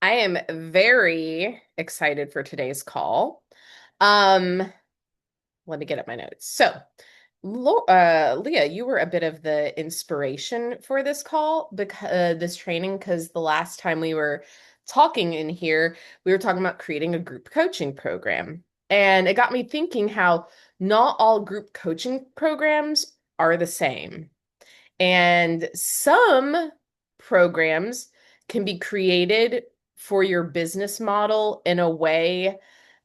I am very excited for today's call. Um, Let me get up my notes. Leah, you were a bit of the inspiration for this call because this training, because the last time we were talking in here, we were talking about creating a group coaching program. And it got me thinking how not all group coaching programs are the same. And some programs can be created for your business model in a way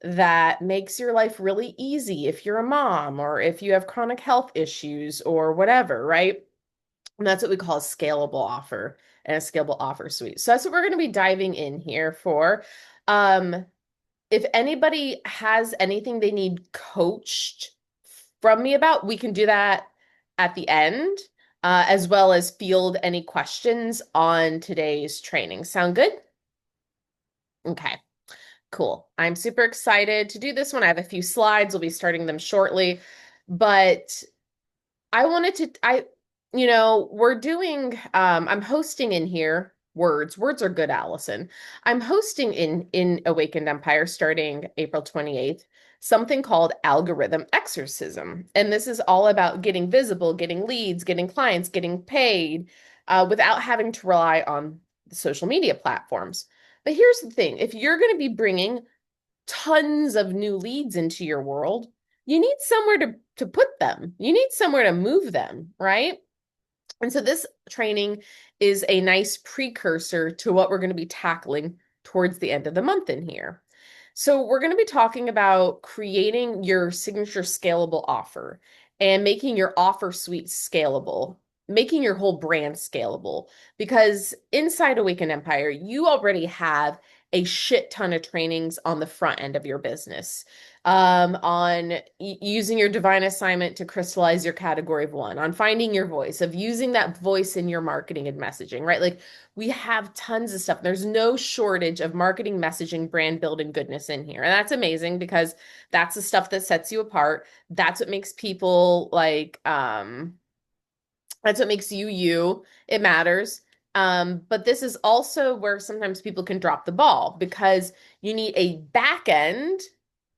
that makes your life really easy if you're a mom or if you have chronic health issues or whatever, right? And that's what we call a scalable offer and a scalable offer suite. So that's what we're going to be diving in here for. Um, if anybody has anything they need coached from me about, we can do that at the end, as well as field any questions on today's training. Sound good? Okay, cool. I'm super excited to do this one. I have a few slides. We'll be starting them shortly, but I wanted to, we're doing, I'm hosting in here words. Words are good, Allison. I'm hosting in Awakened Empire starting April 28th, something called Algorithm Exorcism. And this is all about getting visible, getting leads, getting clients, getting paid, without having to rely on the social media platforms. But here's the thing, if you're going to be bringing tons of new leads into your world, you need somewhere to put them. You need somewhere to move them, right? And so this training is a nice precursor to what we're going to be tackling towards the end of the month in here. So we're going to be talking about creating your signature scalable offer and making your offer suite scalable, making your whole brand scalable. Because inside Awaken Empire, you already have a shit ton of trainings on the front end of your business, on using your divine assignment to crystallize your category of one, on finding your voice, of using that voice in your marketing and messaging, right? Like we have tons of stuff. There's no shortage of marketing, messaging, brand building goodness in here. And that's amazing because that's the stuff that sets you apart. That's what makes people that's what makes you you. It matters. But this is also where sometimes people can drop the ball because you need a back end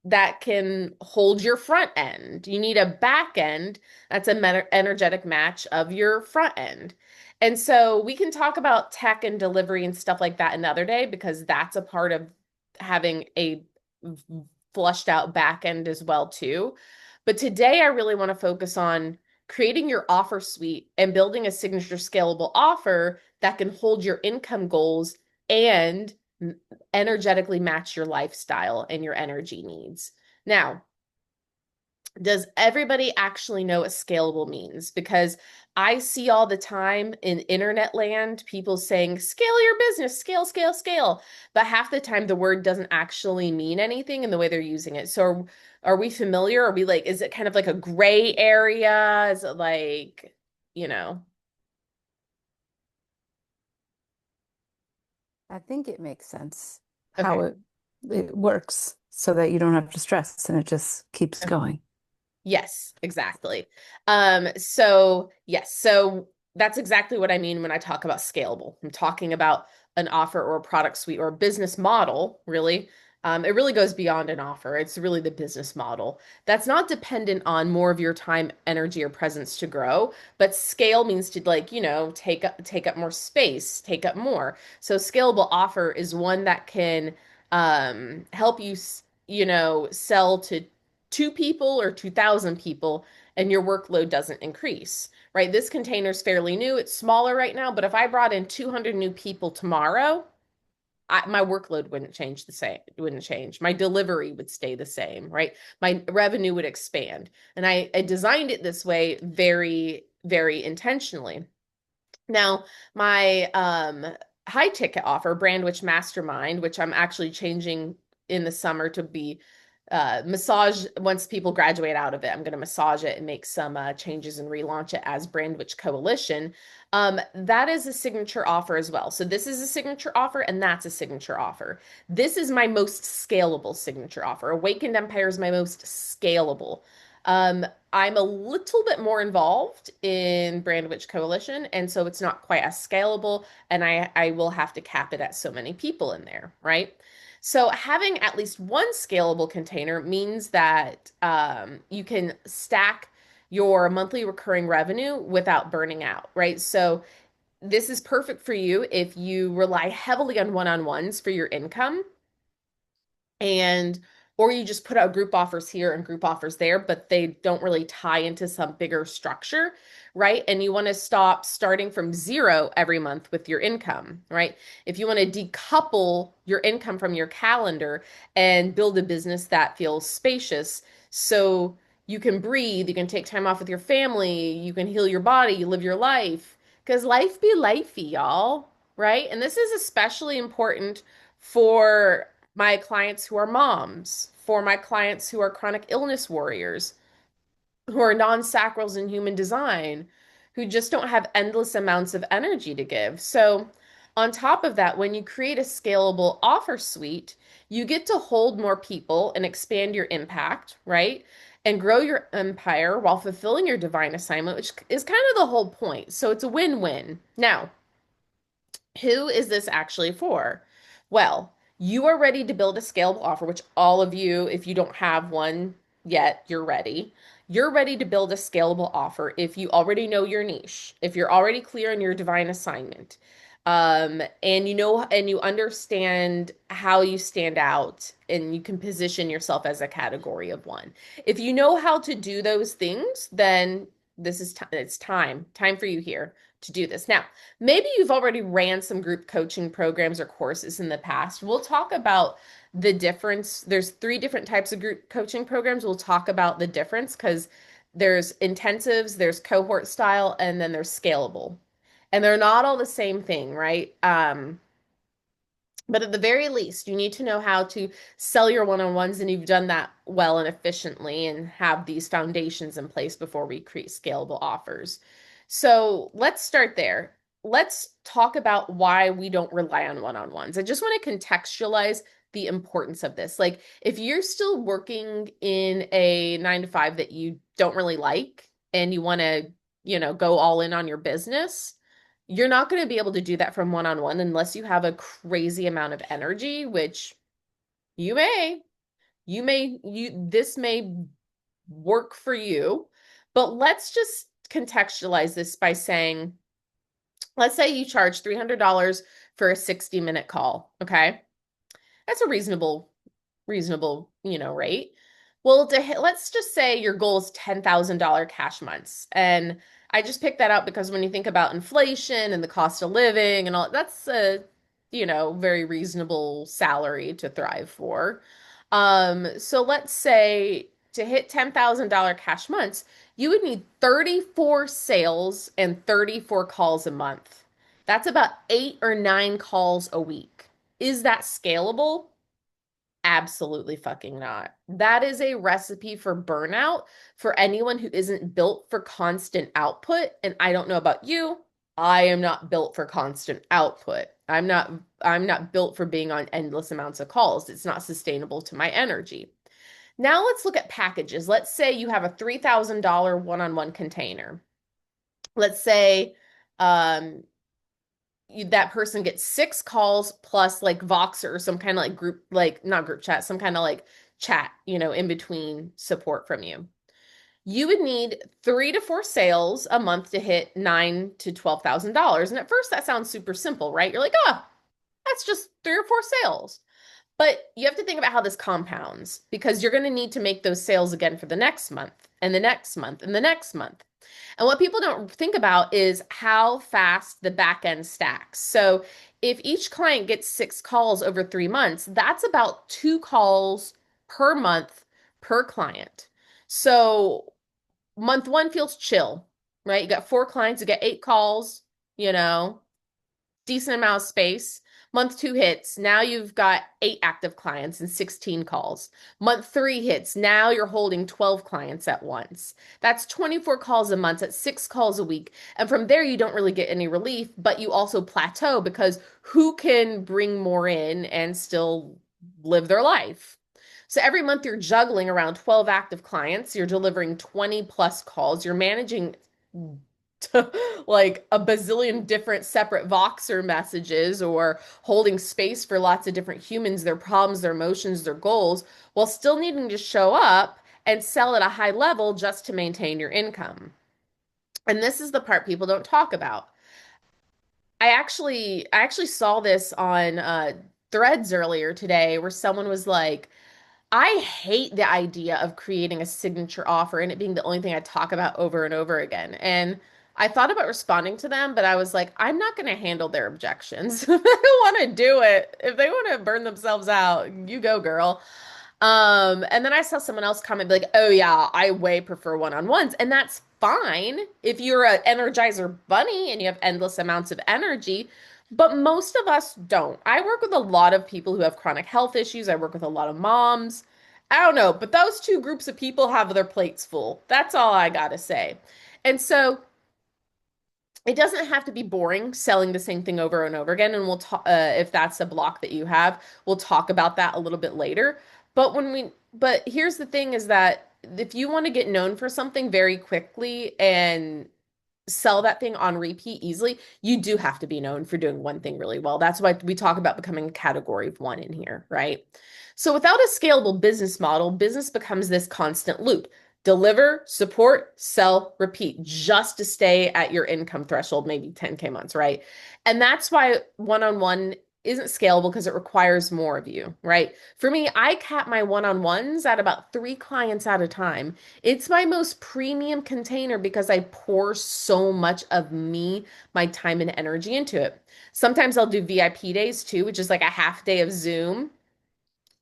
that can hold your front end. You need a back end that's a energetic match of your front end. And so we can talk about tech and delivery and stuff like that another day because that's a part of having a flushed out back end as well too. But today I really want to focus on creating your offer suite and building a signature scalable offer that can hold your income goals and energetically match your lifestyle and your energy needs. Now, does everybody actually know what scalable means? Because I see all the time in internet land people saying, scale your business, scale, scale, scale. But half the time, the word doesn't actually mean anything in the way they're using it. So, are we familiar? Are we like, is it kind of like a gray area? Is it like, you know, I think it makes sense how okay. it works so that you don't have to stress and it just keeps going. Yes, exactly. So that's exactly what I mean when I talk about scalable. I'm talking about an offer or a product suite or a business model, really. It really goes beyond an offer. It's really the business model that's not dependent on more of your time, energy, or presence to grow, but scale means to like, take up more space, take up more. So scalable offer is one that can help you, sell to two people or 2,000 people and your workload doesn't increase, right? This container is fairly new. It's smaller right now, but if I brought in 200 new people tomorrow, my workload wouldn't change the same. It wouldn't change. My delivery would stay the same, right? My revenue would expand. And I designed it this way very, very intentionally. Now, my high ticket offer, Brandwich Mastermind, which I'm actually changing in the summer to be massage once people graduate out of it. I'm going to massage it and make some changes and relaunch it as Brandwich Coalition. That is a signature offer as well. So this is a signature offer and that's a signature offer. This is my most scalable signature offer. Awakened Empire is my most scalable. Um, I'm a little bit more involved in Brandwich Coalition, and so it's not quite as scalable, and I will have to cap it at so many people in there, right? So having at least one scalable container means that you can stack your monthly recurring revenue without burning out, right? So this is perfect for you if you rely heavily on one-on-ones for your income and or you just put out group offers here and group offers there, but they don't really tie into some bigger structure, right? And you want to stop starting from zero every month with your income, right? If you want to decouple your income from your calendar and build a business that feels spacious, so you can breathe, you can take time off with your family, you can heal your body, you live your life, because life be lifey, y'all, right? And this is especially important for my clients who are moms, for my clients who are chronic illness warriors, who are non-sacrals in human design, who just don't have endless amounts of energy to give. So, on top of that, when you create a scalable offer suite, you get to hold more people and expand your impact, right? And grow your empire while fulfilling your divine assignment, which is kind of the whole point. So, it's a win-win. Now, who is this actually for? Well, you are ready to build a scalable offer, which all of you, if you don't have one yet, you're ready. You're ready to build a scalable offer if you already know your niche, if you're already clear on your divine assignment, and you know and you understand how you stand out and you can position yourself as a category of one. If you know how to do those things, then this is it's time for you here to do this. Now, maybe you've already ran some group coaching programs or courses in the past. We'll talk about the difference. There's three different types of group coaching programs. We'll talk about the difference because there's intensives, there's cohort style, and then there's scalable. And they're not all the same thing, right? But at the very least, you need to know how to sell your one-on-ones, and you've done that well and efficiently and have these foundations in place before we create scalable offers. So let's start there. Let's talk about why we don't rely on one-on-ones. I just want to contextualize the importance of this. Like, if you're still working in a 9 to 5 that you don't really like and you want to, go all in on your business, you're not going to be able to do that from one-on-one unless you have a crazy amount of energy, which you may, this may work for you. But let's just contextualize this by saying, let's say you charge $300 for a 60-minute call. Okay. That's a reasonable, rate. Well, let's just say your goal is $10,000 cash months. And I just picked that up because when you think about inflation and the cost of living and all, that's a, very reasonable salary to thrive for. So let's say to hit $10,000 cash months, you would need 34 sales and 34 calls a month. That's about 8 or 9 calls a week. Is that scalable? Absolutely fucking not. That is a recipe for burnout for anyone who isn't built for constant output. And I don't know about you. I am not built for constant output. I'm not built for being on endless amounts of calls. It's not sustainable to my energy. Now let's look at packages. Let's say you have a $3,000 one-on-one container. Let's say um, that person gets 6 calls plus like Voxer or some kind of like group, like not group chat, some kind of like chat, in between support from you. You would need 3 to 4 sales a month to hit $9,000 to $12,000. And at first that sounds super simple, right? You're like, oh, that's just 3 or 4 sales. But you have to think about how this compounds because you're going to need to make those sales again for the next month and the next month and the next month. And what people don't think about is how fast the back end stacks. So if each client gets 6 calls over 3 months, that's about 2 calls per month per client. So month one feels chill, right? You got 4 clients, you get 8 calls, you know, decent amount of space. Month two hits, now you've got 8 active clients and 16 calls. Month three hits, now you're holding 12 clients at once. That's 24 calls a month, that's 6 calls a week. And from there, you don't really get any relief, but you also plateau because who can bring more in and still live their life? So every month you're juggling around 12 active clients, you're delivering 20 plus calls, you're managing like a bazillion different separate Voxer messages or holding space for lots of different humans, their problems, their emotions, their goals, while still needing to show up and sell at a high level just to maintain your income. And this is the part people don't talk about. I actually saw this on Threads earlier today where someone was like, I hate the idea of creating a signature offer and it being the only thing I talk about over and over again. And I thought about responding to them, but I was like, I'm not going to handle their objections. If they don't want to do it, if they want to burn themselves out, you go, girl. And then I saw someone else comment be like, "Oh yeah, I way prefer one-on-ones." And that's fine if you're an Energizer bunny and you have endless amounts of energy, but most of us don't. I work with a lot of people who have chronic health issues. I work with a lot of moms. I don't know, but those two groups of people have their plates full. That's all I gotta say. And so it doesn't have to be boring selling the same thing over and over again. And we'll talk, if that's a block that you have, we'll talk about that a little bit later. But here's the thing is that if you want to get known for something very quickly and sell that thing on repeat easily, you do have to be known for doing one thing really well. That's why we talk about becoming a category of one in here, right? So without a scalable business model, business becomes this constant loop. Deliver, support, sell, repeat, just to stay at your income threshold, maybe 10K months, right? And that's why one-on-one isn't scalable because it requires more of you, right? For me, I cap my one-on-ones at about 3 clients at a time. It's my most premium container because I pour so much of me, my time and energy into it. Sometimes I'll do VIP days too, which is like a half day of Zoom.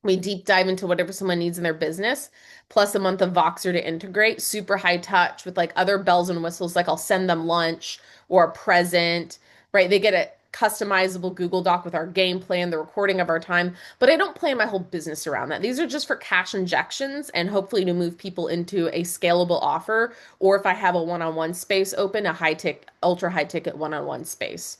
We deep dive into whatever someone needs in their business, plus a month of Voxer to integrate, super high touch with like other bells and whistles. Like I'll send them lunch or a present, right? They get a customizable Google Doc with our game plan, the recording of our time, but I don't plan my whole business around that. These are just for cash injections and hopefully to move people into a scalable offer, or if I have a one-on-one space open, a high tick, ultra high ticket one-on-one space.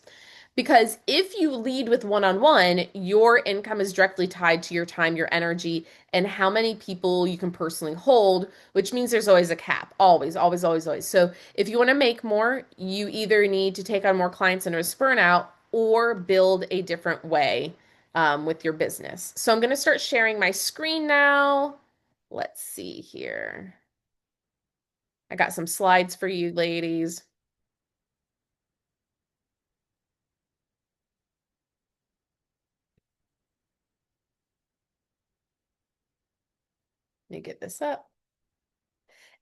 Because if you lead with one-on-one, your income is directly tied to your time, your energy, and how many people you can personally hold, which means there's always a cap. Always, always, always, always. So if you want to make more, you either need to take on more clients and risk burnout or build a different way with your business. So I'm going to start sharing my screen now. Let's see here. I got some slides for you ladies. Let me get this up.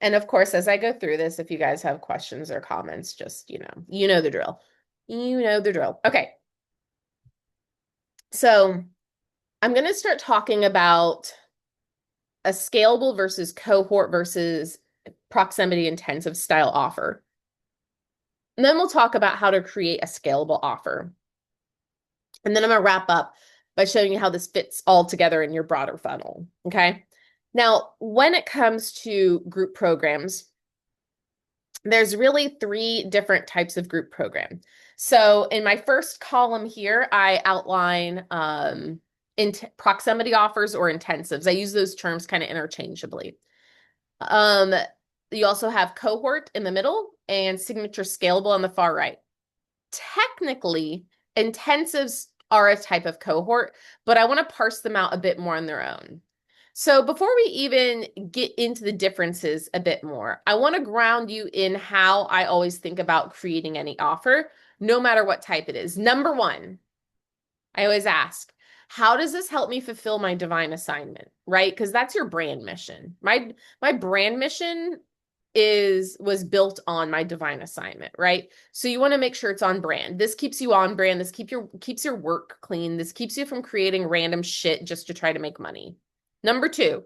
And of course, as I go through this, if you guys have questions or comments, just, you know the drill. You know the drill. Okay. So I'm going to start talking about a scalable versus cohort versus proximity intensive style offer. And then we'll talk about how to create a scalable offer. And then I'm going to wrap up by showing you how this fits all together in your broader funnel. Okay. Now, when it comes to group programs, there's really 3 different types of group program. So in my first column here, I outline proximity offers or intensives. I use those terms kind of interchangeably. Um, you also have cohort in the middle and signature scalable on the far right. Technically, intensives are a type of cohort, but I want to parse them out a bit more on their own. So before we even get into the differences a bit more, I want to ground you in how I always think about creating any offer, no matter what type it is. Number one, I always ask, how does this help me fulfill my divine assignment? Right? Because that's your brand mission. My brand mission was built on my divine assignment, right? So you want to make sure it's on brand. This keeps you on brand. This keeps your work clean. This keeps you from creating random shit just to try to make money. Number two,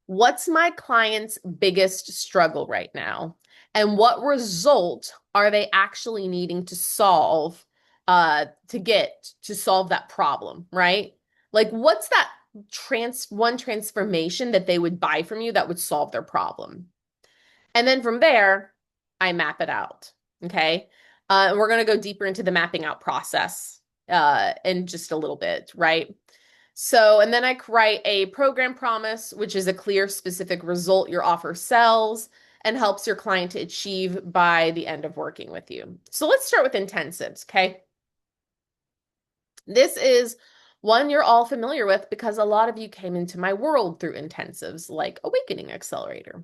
what's my client's biggest struggle right now? And what result are they actually needing to solve to solve that problem, right? Like what's that one transformation that they would buy from you that would solve their problem? And then from there, I map it out. Okay. We're going to go deeper into the mapping out process in just a little bit, right? So, and then I write a program promise, which is a clear, specific result your offer sells and helps your client to achieve by the end of working with you. So let's start with intensives, okay? This is one you're all familiar with because a lot of you came into my world through intensives like Awakening Accelerator.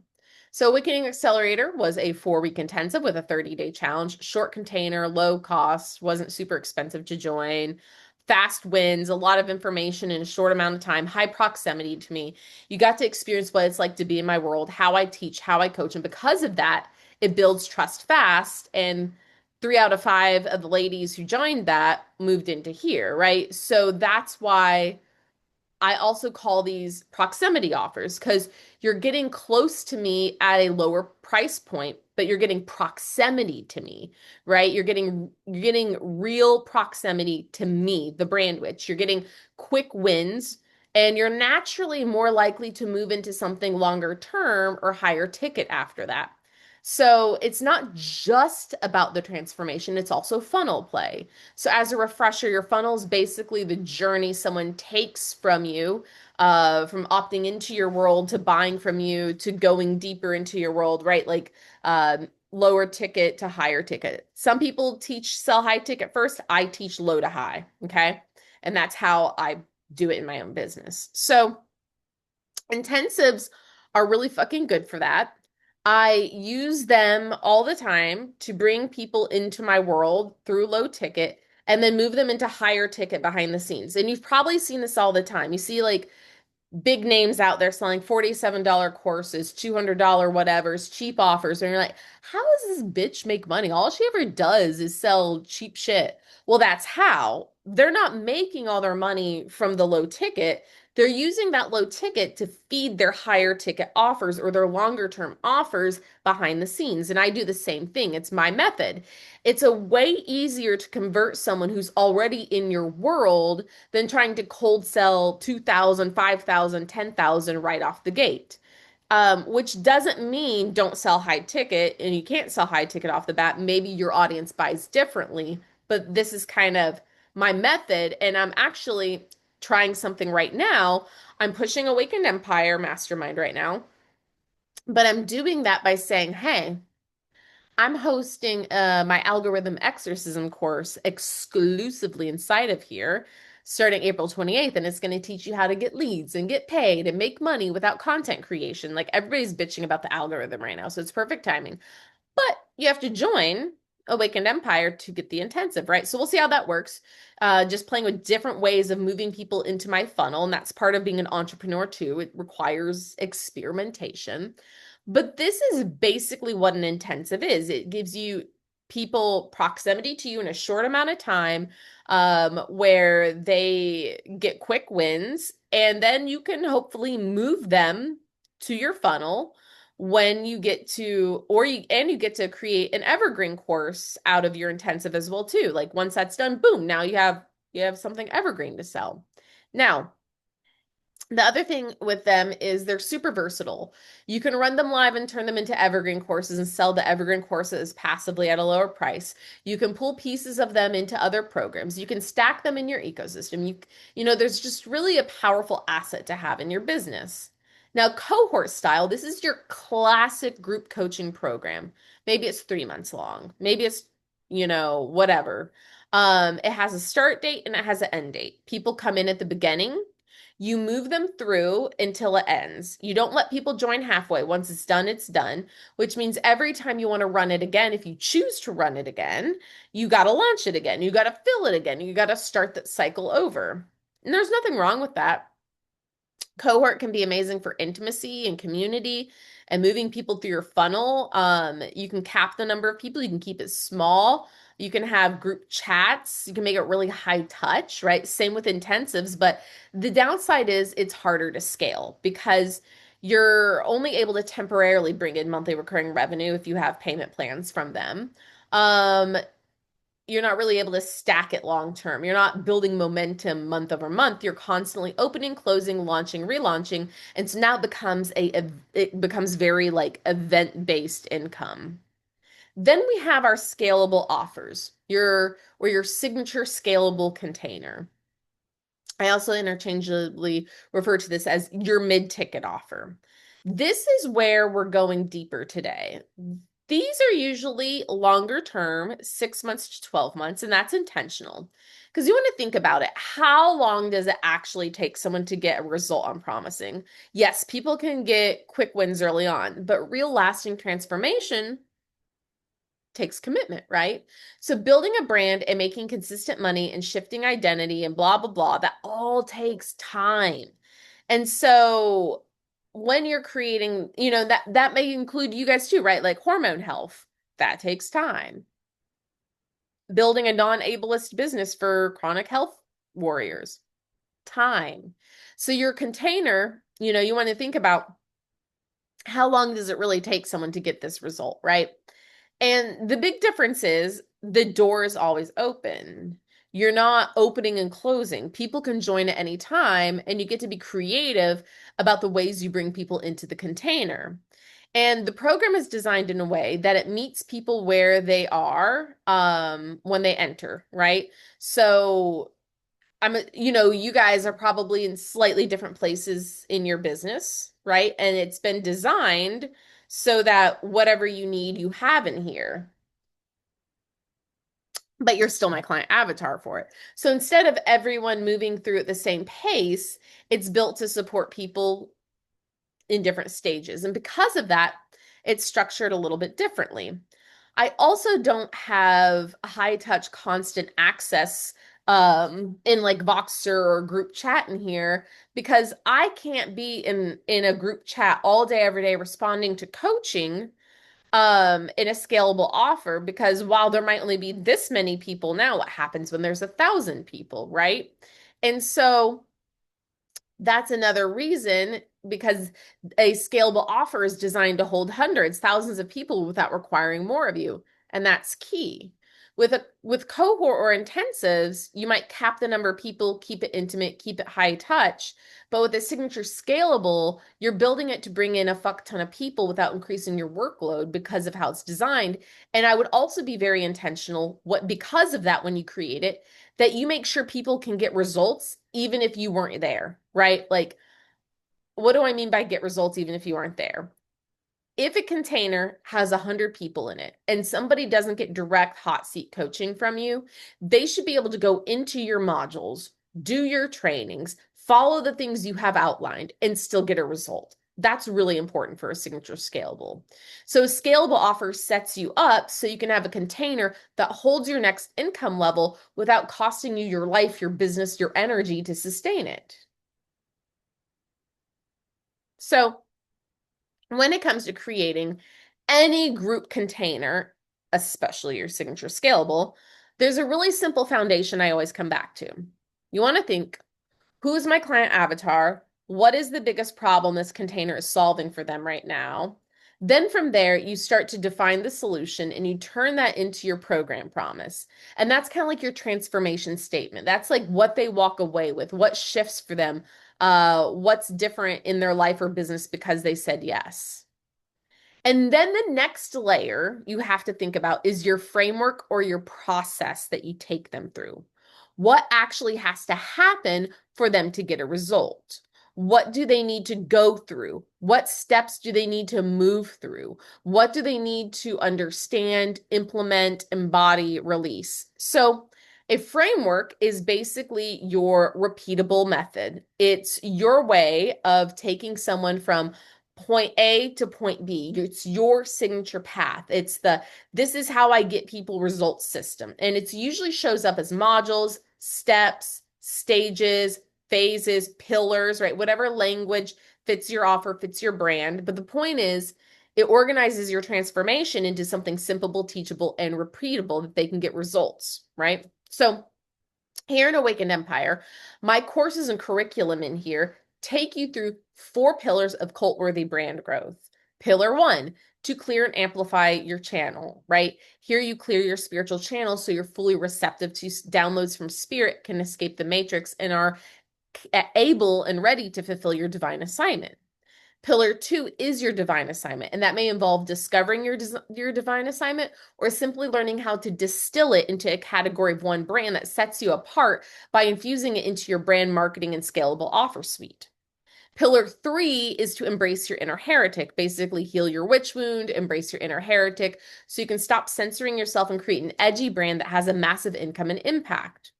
So, Awakening Accelerator was a 4-week intensive with a 30-day challenge, short container, low cost, wasn't super expensive to join, fast wins, a lot of information in a short amount of time, high proximity to me. You got to experience what it's like to be in my world, how I teach, how I coach. And because of that, it builds trust fast. And 3 out of 5 of the ladies who joined that moved into here, right? So that's why I also call these proximity offers because you're getting close to me at a lower price point, but you're getting proximity to me, right? You're getting real proximity to me, the brand witch. You're getting quick wins and you're naturally more likely to move into something longer term or higher ticket after that. So it's not just about the transformation, it's also funnel play. So, as a refresher, your funnel is basically the journey someone takes from you, from opting into your world to buying from you to going deeper into your world, right? Like lower ticket to higher ticket. Some people teach sell high ticket first. I teach low to high. Okay. And that's how I do it in my own business. So, intensives are really fucking good for that. I use them all the time to bring people into my world through low ticket and then move them into higher ticket behind the scenes. And you've probably seen this all the time. You see like big names out there selling $47 courses, $200 whatever's, cheap offers. And you're like, how does this bitch make money? All she ever does is sell cheap shit. Well, that's how. They're not making all their money from the low ticket. They're using that low ticket to feed their higher ticket offers or their longer term offers behind the scenes. And I do the same thing. It's my method. It's a way easier to convert someone who's already in your world than trying to cold sell 2,000, 5,000, 10,000 right off the gate. Which doesn't mean don't sell high ticket and you can't sell high ticket off the bat. Maybe your audience buys differently, but this is kind of my method. And I'm actually trying something right now. I'm pushing Awakened Empire Mastermind right now, but I'm doing that by saying, hey, I'm hosting my algorithm exorcism course exclusively inside of here starting April 28th. And it's going to teach you how to get leads and get paid and make money without content creation. Like everybody's bitching about the algorithm right now. So it's perfect timing. But you have to join Awakened Empire to get the intensive, right? So we'll see how that works. Just playing with different ways of moving people into my funnel. And that's part of being an entrepreneur too. It requires experimentation. But this is basically what an intensive is. It gives you people proximity to you in a short amount of time, where they get quick wins, and then you can hopefully move them to your funnel when you get to you get to create an evergreen course out of your intensive as well too. Like once that's done, boom, now you have something evergreen to sell. Now, the other thing with them is they're super versatile. You can run them live and turn them into evergreen courses and sell the evergreen courses passively at a lower price. You can pull pieces of them into other programs. You can stack them in your ecosystem. There's just really a powerful asset to have in your business. Now, cohort style, this is your classic group coaching program. Maybe it's 3 months long. Maybe it's, whatever. It has a start date and it has an end date. People come in at the beginning, you move them through until it ends. You don't let people join halfway. Once it's done, it's done, which means every time you want to run it again, if you choose to run it again, you got to launch it again. You got to fill it again. You got to start that cycle over. And there's nothing wrong with that. Cohort can be amazing for intimacy and community and moving people through your funnel. You can cap the number of people, you can keep it small. You can have group chats. You can make it really high touch, right? Same with intensives, but the downside is it's harder to scale because you're only able to temporarily bring in monthly recurring revenue if you have payment plans from them. Um, you're not really able to stack it long term. You're not building momentum month over month. You're constantly opening, closing, launching, relaunching. And so now it becomes very like event-based income. Then we have our scalable offers, your signature scalable container. I also interchangeably refer to this as your mid-ticket offer. This is where we're going deeper today. These are usually longer term, 6 months to 12 months, and that's intentional. Because you want to think about it. How long does it actually take someone to get a result I'm promising? Yes, people can get quick wins early on, but real lasting transformation takes commitment, right? So building a brand and making consistent money and shifting identity and blah, blah, blah, that all takes time. And so when you're creating, that may include you guys too, right? Like hormone health, that takes time. Building a non-ableist business for chronic health warriors, time. So your container, you want to think about how long does it really take someone to get this result, right? And the big difference is the door is always open. You're not opening and closing. People can join at any time, and you get to be creative about the ways you bring people into the container. And the program is designed in a way that it meets people where they are when they enter, right? So you guys are probably in slightly different places in your business, right? And it's been designed so that whatever you need, you have in here, but you're still my client avatar for it. So instead of everyone moving through at the same pace, it's built to support people in different stages. And because of that, it's structured a little bit differently. I also don't have high touch constant access in like Voxer or group chat in here because I can't be in a group chat all day every day responding to coaching in a scalable offer, because while there might only be this many people now, what happens when there's 1,000 people, right? And so that's another reason, because a scalable offer is designed to hold hundreds, thousands of people without requiring more of you. And that's key. With cohort or intensives, you might cap the number of people, keep it intimate, keep it high touch. But with a signature scalable, you're building it to bring in a fuck ton of people without increasing your workload because of how it's designed. And I would also be very intentional because of that when you create it, that you make sure people can get results even if you weren't there, right? Like, what do I mean by get results even if you aren't there? If a container has 100 people in it and somebody doesn't get direct hot seat coaching from you, they should be able to go into your modules, do your trainings, follow the things you have outlined, and still get a result. That's really important for a signature scalable. So a scalable offer sets you up so you can have a container that holds your next income level without costing you your life, your business, your energy to sustain it. So when it comes to creating any group container, especially your signature scalable, there's a really simple foundation I always come back to. You want to think, who's my client avatar? What is the biggest problem this container is solving for them right now? Then from there, you start to define the solution and you turn that into your program promise. And that's kind of like your transformation statement. That's like what they walk away with, what shifts for them, what's different in their life or business because they said yes. And then the next layer you have to think about is your framework or your process that you take them through. What actually has to happen for them to get a result? What do they need to go through? What steps do they need to move through? What do they need to understand, implement, embody, release? So, a framework is basically your repeatable method. It's your way of taking someone from point A to point B. It's your signature path. This is how I get people results system. And it usually shows up as modules, steps, stages, phases, pillars, right? Whatever language fits your offer, fits your brand. But the point is, it organizes your transformation into something simple, teachable, and repeatable that they can get results, right? So here in Awakened Empire, my courses and curriculum in here take you through 4 pillars of cult-worthy brand growth. Pillar 1, to clear and amplify your channel, right? Here you clear your spiritual channel so you're fully receptive to downloads from spirit, can escape the matrix, and are able and ready to fulfill your divine assignment. Pillar two is your divine assignment, and that may involve discovering your divine assignment or simply learning how to distill it into a category of one brand that sets you apart by infusing it into your brand marketing and scalable offer suite. Pillar three is to embrace your inner heretic, basically heal your witch wound, embrace your inner heretic, so you can stop censoring yourself and create an edgy brand that has a massive income and impact.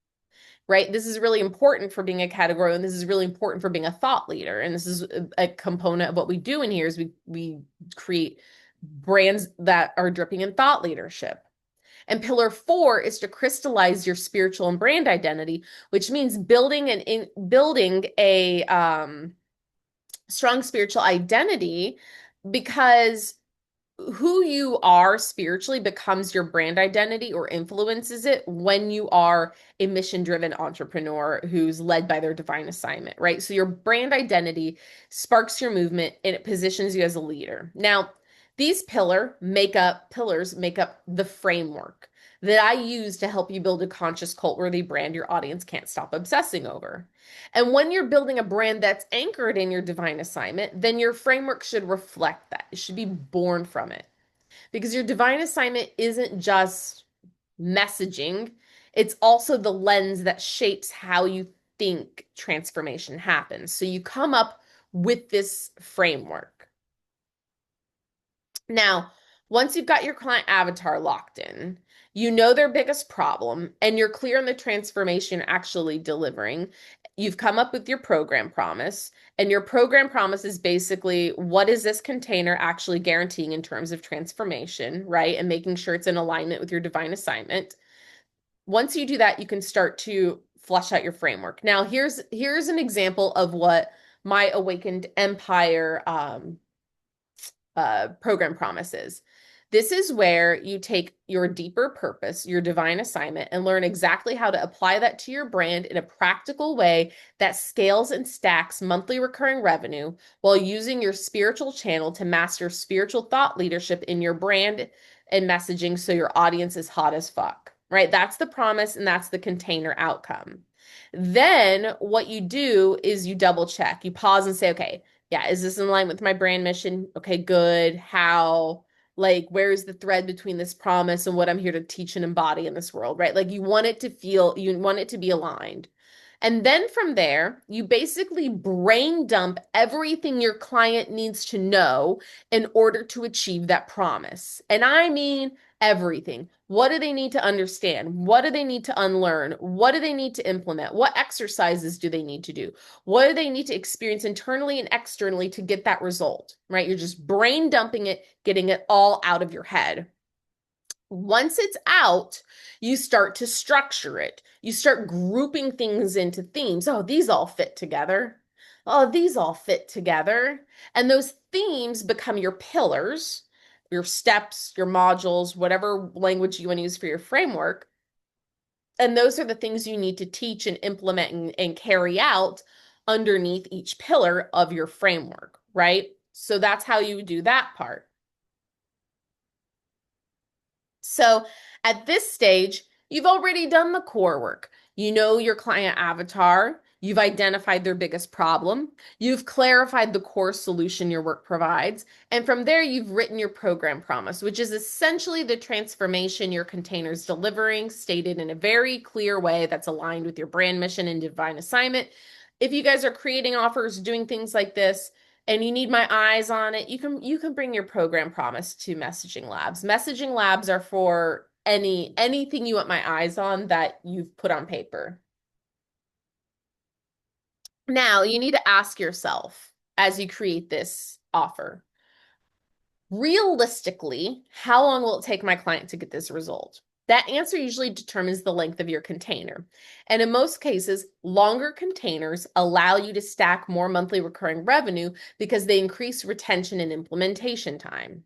Right? This is really important for being a category, and this is really important for being a thought leader. And this is a component of what we do in here is we create brands that are dripping in thought leadership. And pillar four is to crystallize your spiritual and brand identity, which means building a strong spiritual identity, because who you are spiritually becomes your brand identity or influences it when you are a mission driven entrepreneur who's led by their divine assignment, right? So your brand identity sparks your movement and it positions you as a leader. Now, these pillars make up the framework that I use to help you build a conscious cult worthy brand your audience can't stop obsessing over. And when you're building a brand that's anchored in your divine assignment, then your framework should reflect that. It should be born from it. Because your divine assignment isn't just messaging, it's also the lens that shapes how you think transformation happens. So you come up with this framework. Now, once you've got your client avatar locked in, you know their biggest problem, and you're clear on the transformation you're actually delivering. You've come up with your program promise, and your program promise is basically what is this container actually guaranteeing in terms of transformation, right? And making sure it's in alignment with your divine assignment. Once you do that, you can start to flesh out your framework. Now, here's an example of what my Awakened Empire program promises. This is where you take your deeper purpose, your divine assignment, and learn exactly how to apply that to your brand in a practical way that scales and stacks monthly recurring revenue while using your spiritual channel to master spiritual thought leadership in your brand and messaging so your audience is hot as fuck, right? That's the promise and that's the container outcome. Then what you do is you double check. You pause and say, okay, yeah, is this in line with my brand mission? Okay, good. How? Like, where's the thread between this promise and what I'm here to teach and embody in this world, right? Like, you want it to be aligned. And then from there, you basically brain dump everything your client needs to know in order to achieve that promise. And I mean everything. What do they need to understand? What do they need to unlearn? What do they need to implement? What exercises do they need to do? What do they need to experience internally and externally to get that result, right? You're just brain dumping it, getting it all out of your head. Once it's out, you start to structure it. You start grouping things into themes. Oh, these all fit together. Oh, these all fit together. And those themes become your pillars, your steps, your modules, whatever language you want to use for your framework. And those are the things you need to teach and implement and carry out underneath each pillar of your framework, right? So that's how you do that part. So at this stage, you've already done the core work. You know your client avatar. You've identified their biggest problem. You've clarified the core solution your work provides. And from there, you've written your program promise, which is essentially the transformation your container's delivering, stated in a very clear way that's aligned with your brand mission and divine assignment. If you guys are creating offers, doing things like this, and you need my eyes on it, you can bring your program promise to messaging labs. Messaging labs are for anything you want my eyes on that you've put on paper. Now, you need to ask yourself as you create this offer, realistically, how long will it take my client to get this result? That answer usually determines the length of your container. And in most cases, longer containers allow you to stack more monthly recurring revenue because they increase retention and implementation time.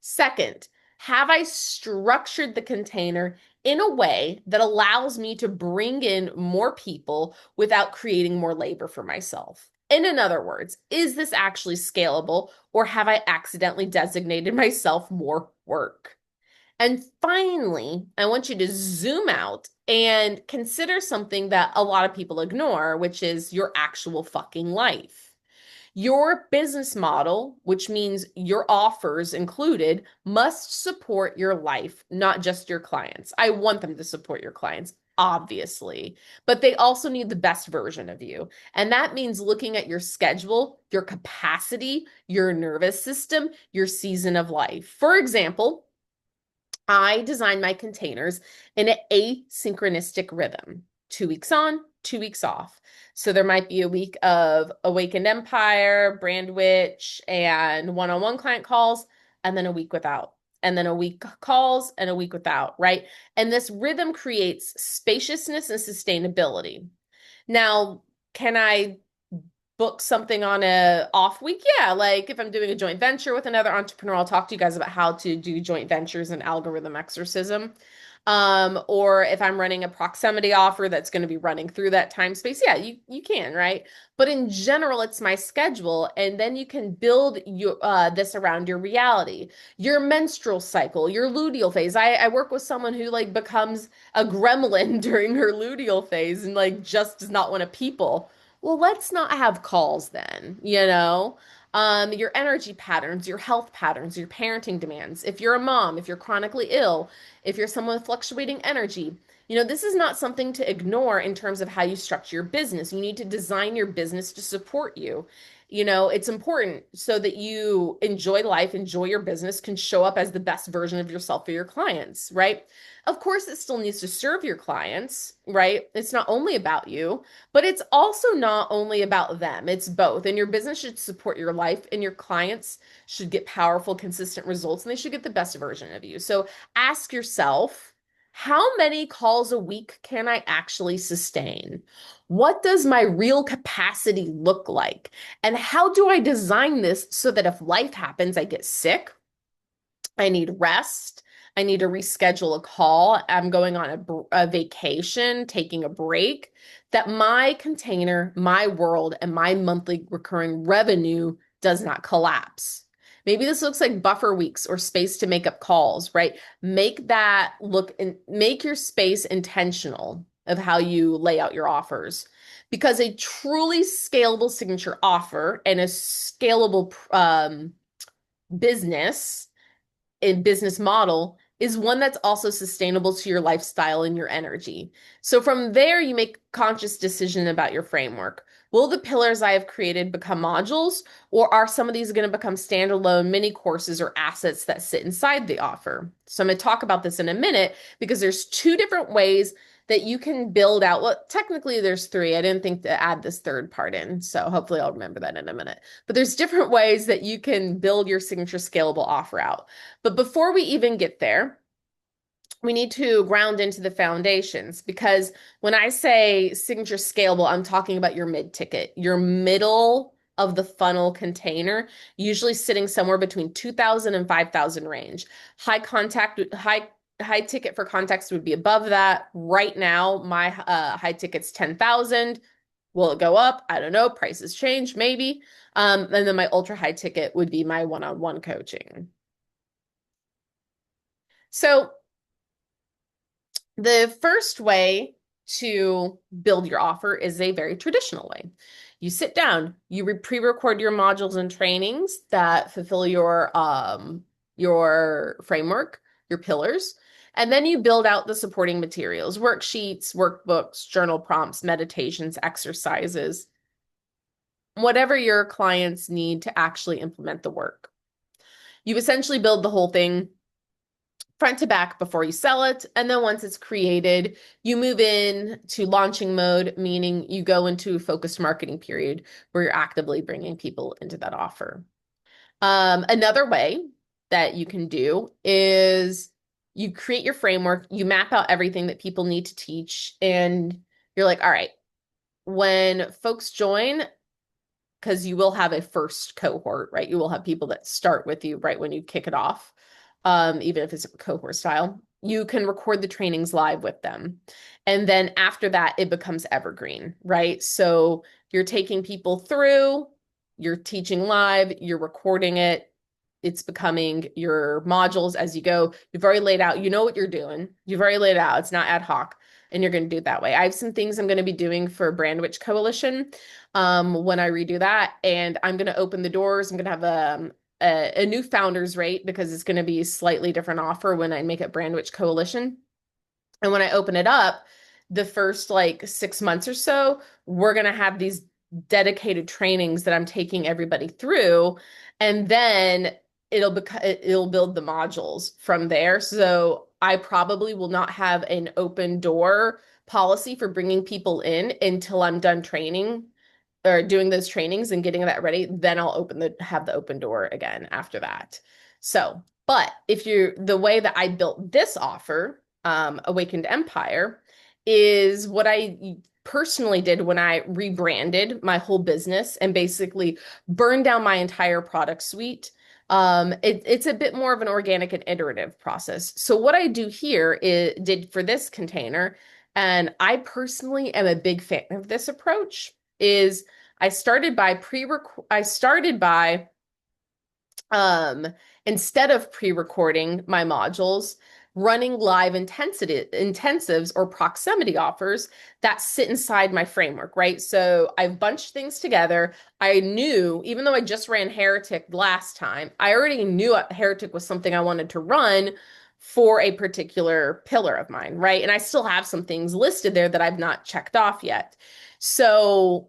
Second, have I structured the container in a way that allows me to bring in more people without creating more labor for myself? In other words, is this actually scalable, or have I accidentally designated myself more work? And finally, I want you to zoom out and consider something that a lot of people ignore, which is your actual fucking life. Your business model, which means your offers included, must support your life, not just your clients. I want them to support your clients, obviously, but they also need the best version of you. And that means looking at your schedule, your capacity, your nervous system, your season of life. For example, I design my containers in an asynchronistic rhythm, 2 weeks on, 2 weeks off. So there might be a week of Awakened Empire, Brand Witch, and one-on-one client calls, and then a week without, and then a week calls and a week without, right? And this rhythm creates spaciousness and sustainability. Now, can I book something on a off week? Yeah, like if I'm doing a joint venture with another entrepreneur, I'll talk to you guys about how to do joint ventures and algorithm exorcism. Or if I'm running a proximity offer that's going to be running through that time space, yeah, you can, right? But in general, it's my schedule, and then you can build your this around your reality, your menstrual cycle, your luteal phase. I work with someone who like becomes a gremlin during her luteal phase and like just does not want to people. Well, let's not have calls then, you know? Your energy patterns, your health patterns, your parenting demands. If you're a mom, if you're chronically ill, if you're someone with fluctuating energy, this is not something to ignore in terms of how you structure your business. You need to design your business to support you. It's important so that you enjoy life, enjoy your business, can show up as the best version of yourself for your clients, right? Of course, it still needs to serve your clients, right? It's not only about you. But it's also not only about them, it's both. And your business should support your life, and your clients should get powerful, consistent results, and they should get the best version of you. So ask yourself, how many calls a week can I actually sustain? What does my real capacity look like? And how do I design this so that if life happens, I get sick, I need rest. I need to reschedule a call. I'm going on a vacation, taking a break. That my container, my world, and my monthly recurring revenue does not collapse. Maybe this looks like buffer weeks or space to make up calls, right? Make that look and make your space intentional of how you lay out your offers. Because a truly scalable signature offer and a scalable business business model is one that's also sustainable to your lifestyle and your energy. So from there, you make conscious decision about your framework. Will the pillars I have created become modules, or are some of these going to become standalone mini courses or assets that sit inside the offer? So I'm going to talk about this in a minute because there's two different ways that you can build out. Well, technically there's three. I didn't think to add this third part in, so hopefully I'll remember that in a minute. But there's different ways that you can build your signature scalable offer out. But before we even get there, we need to ground into the foundations because when I say signature scalable, I'm talking about your mid ticket, your middle of the funnel container, usually sitting somewhere between 2,000 and 5,000 range. High ticket for context would be above that. Right now, my high ticket's 10,000. Will it go up? I don't know. Prices change, maybe. And then my ultra high ticket would be my one-on-one coaching. So the first way to build your offer is a very traditional way. You sit down, you pre-record your modules and trainings that fulfill your framework, your pillars, and then you build out the supporting materials, worksheets, workbooks, journal prompts, meditations, exercises, whatever your clients need to actually implement the work. You essentially build the whole thing front to back before you sell it. And then once it's created, you move in to launching mode, meaning you go into a focused marketing period where you're actively bringing people into that offer. Another way that you can do is you create your framework, you map out everything that people need to teach, and you're like, all right, when folks join, because you will have a first cohort, right? You will have people that start with you right when you kick it off, even if it's a cohort style. You can record the trainings live with them. And then after that, it becomes evergreen, right? So you're taking people through, you're teaching live, you're recording it. It's becoming your modules as you go. You've already laid out, you know what you're doing. You've already laid it out. It's not ad hoc. and you're going to do it that way. I have some things I'm going to be doing for Brandwich Coalition when I redo that, and I'm going to open the doors. I'm going to have a new founders rate because it's going to be a slightly different offer when I make it Brandwich Coalition. And when I open it up, the first like 6 months or so, we're going to have these dedicated trainings that I'm taking everybody through. And then it'll build the modules from there. So I probably will not have an open door policy for bringing people in until I'm done training or doing those trainings and getting that ready. Then I'll have the open door again after that. So, but if you're the way that I built this offer, Awakened Empire, is what I personally did when I rebranded my whole business and basically burned down my entire product suite. It's a bit more of an organic and iterative process. So what I do here did for this container, and I personally am a big fan of this approach, is I started by um, instead of pre-recording my modules, running live intensives or proximity offers that sit inside my framework, right? So I've bunched things together. I knew, even though I just ran Heretic last time, I already knew Heretic was something I wanted to run for a particular pillar of mine, right? And I still have some things listed there that I've not checked off yet. So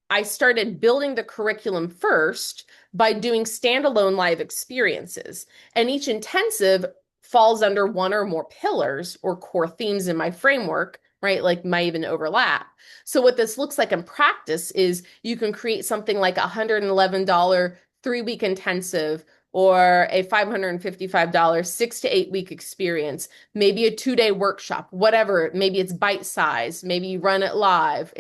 I started building the curriculum first by doing standalone live experiences. And each intensive falls under one or more pillars or core themes in my framework, right? Like might even overlap. So what this looks like in practice is you can create something like a $111 3-week intensive or a $555 6 to 8 week experience, maybe a 2-day workshop, whatever. Maybe it's bite size, maybe you run it live.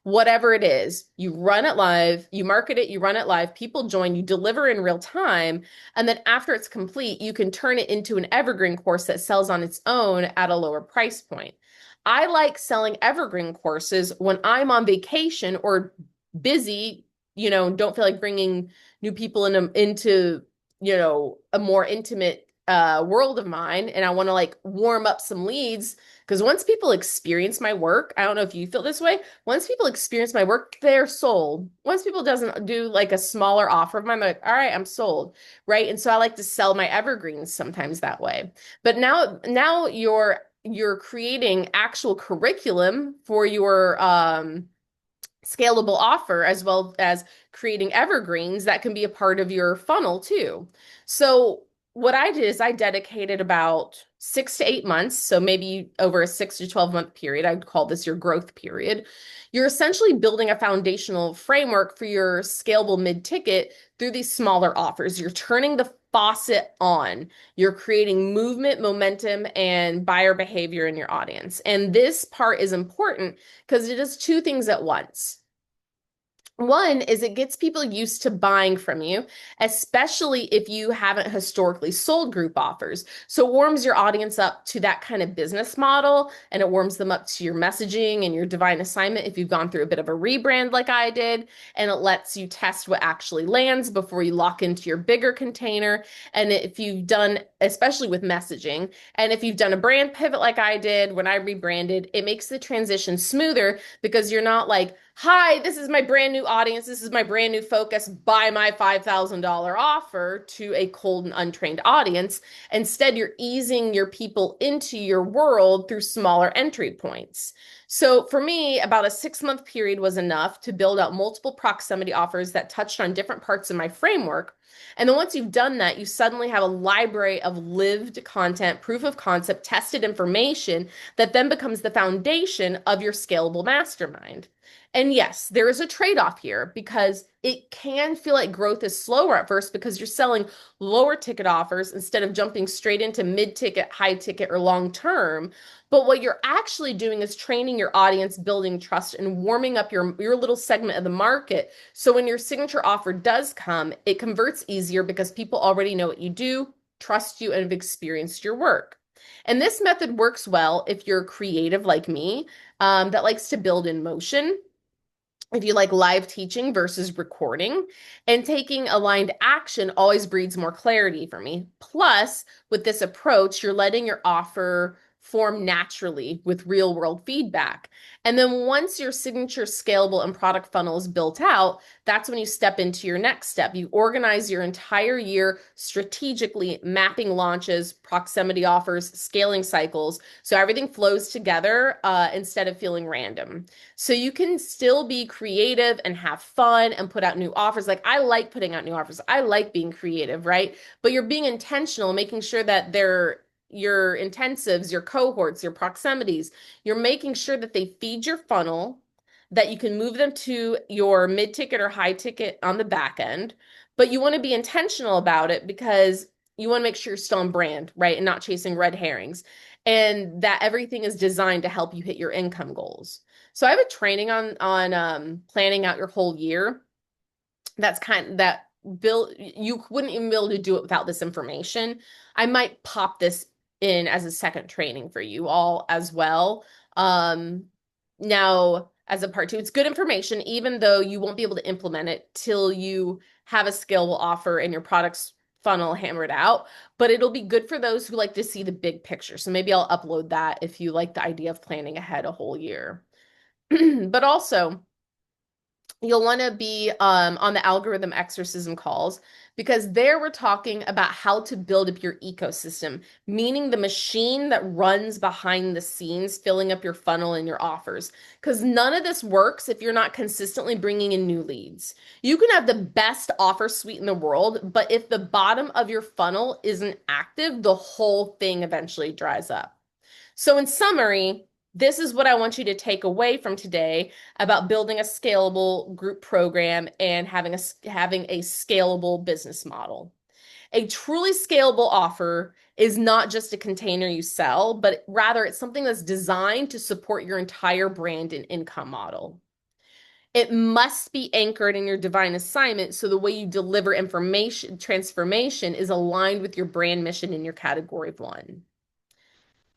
Whatever it is, you run it live, you market it, you run it live, people join, you deliver in real time, and then after it's complete, you can turn it into an evergreen course that sells on its own at a lower price point. I like selling evergreen courses when I'm on vacation or busy, don't feel like bringing new people into, a more intimate world of mine, and I want to like warm up some leads. Because once people experience my work, I don't know if you feel this way. Once people experience my work, they're sold. Once people doesn't do like a smaller offer of mine, I'm like, all right, I'm sold, right? And so I like to sell my evergreens sometimes that way. But now you're creating actual curriculum for your scalable offer as well as creating evergreens that can be a part of your funnel too. So what I did is I dedicated about 6 to 8 months, so maybe over a 6 to 12 month period. I'd call this your growth period. You're essentially building a foundational framework for your scalable mid-ticket through these smaller offers. You're turning the faucet on. You're creating movement, momentum, and buyer behavior in your audience. And this part is important because it does two things at once. One is it gets people used to buying from you, especially if you haven't historically sold group offers. So it warms your audience up to that kind of business model, and it warms them up to your messaging and your divine assignment if you've gone through a bit of a rebrand like I did, and it lets you test what actually lands before you lock into your bigger container. And if you've done, especially with messaging, and if you've done a brand pivot like I did when I rebranded, it makes the transition smoother because you're not like, hi, this is my brand new audience. This is my brand new focus. Buy my $5,000 offer to a cold and untrained audience. Instead, you're easing your people into your world through smaller entry points. So for me, about a 6 month period was enough to build out multiple proximity offers that touched on different parts of my framework. And then once you've done that, you suddenly have a library of lived content, proof of concept, tested information that then becomes the foundation of your scalable mastermind. And yes, there is a trade-off here because it can feel like growth is slower at first because you're selling lower ticket offers instead of jumping straight into mid-ticket, high ticket, or long term. But what you're actually doing is training your audience, building trust, and warming up your little segment of the market. So when your signature offer does come, it converts easier because people already know what you do, trust you, and have experienced your work. And this method works well if you're creative like me, that likes to build in motion, if you like live teaching versus recording, and taking aligned action always breeds more clarity for me. Plus, with this approach, you're letting your offer form naturally with real world feedback. And then once your signature scalable and product funnel is built out, that's when you step into your next step. You organize your entire year strategically, mapping launches, proximity offers, scaling cycles, so everything flows together instead of feeling random. So you can still be creative and have fun and put out new offers. Like I like putting out new offers. I like being creative, right? But you're being intentional, making sure that they're your intensives, your cohorts, your proximities, you're making sure that they feed your funnel, that you can move them to your mid ticket or high ticket on the back end. But you want to be intentional about it because you want to make sure you're still on brand, right? And not chasing red herrings. And that everything is designed to help you hit your income goals. So I have a training on planning out your whole year. That's kind of that Bill, you wouldn't even be able to do it without this information. I might pop this in as a second training for you all as well. Um, Now, as a part two, it's good information, even though you won't be able to implement it till you have a scalable offer and your product's funnel hammered out. But it'll be good for those who like to see the big picture. So maybe I'll upload that if you like the idea of planning ahead a whole year. But also, you'll want to be on the algorithm exorcism calls because there we're talking about how to build up your ecosystem, meaning the machine that runs behind the scenes, filling up your funnel and your offers. Because none of this works if you're not consistently bringing in new leads. You can have the best offer suite in the world, but if the bottom of your funnel isn't active, the whole thing eventually dries up. So, in summary, this is what I want you to take away from today about building a scalable group program and having a scalable business model. A truly scalable offer is not just a container you sell, but rather it's something that's designed to support your entire brand and income model. It must be anchored in your divine assignment so the way you deliver information transformation is aligned with your brand mission in your category of one.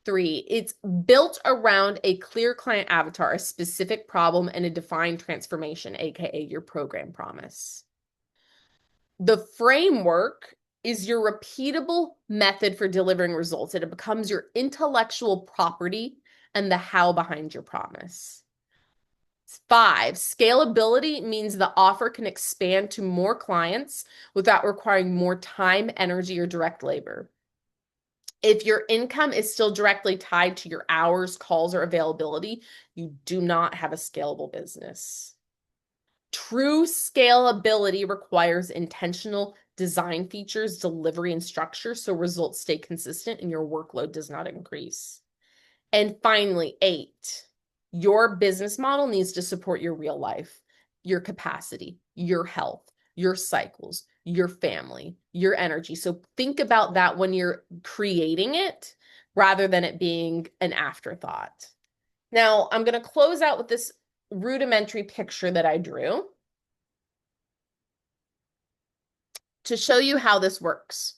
Three, it's built around a clear client avatar, a specific problem, and a defined transformation, aka your program promise. The framework is your repeatable method for delivering results, and it becomes your intellectual property and the how behind your promise. Five, scalability means the offer can expand to more clients without requiring more time, energy, or direct labor. If your income is still directly tied to your hours, calls, or availability, you do not have a scalable business. True scalability requires intentional design features, delivery, and structure so results stay consistent and your workload does not increase. And finally, eight, your business model needs to support your real life, your capacity, your health, your cycles, your family, your energy. So think about that when you're creating it rather than it being an afterthought. Now, I'm going to close out with this rudimentary picture that I drew to show you how this works.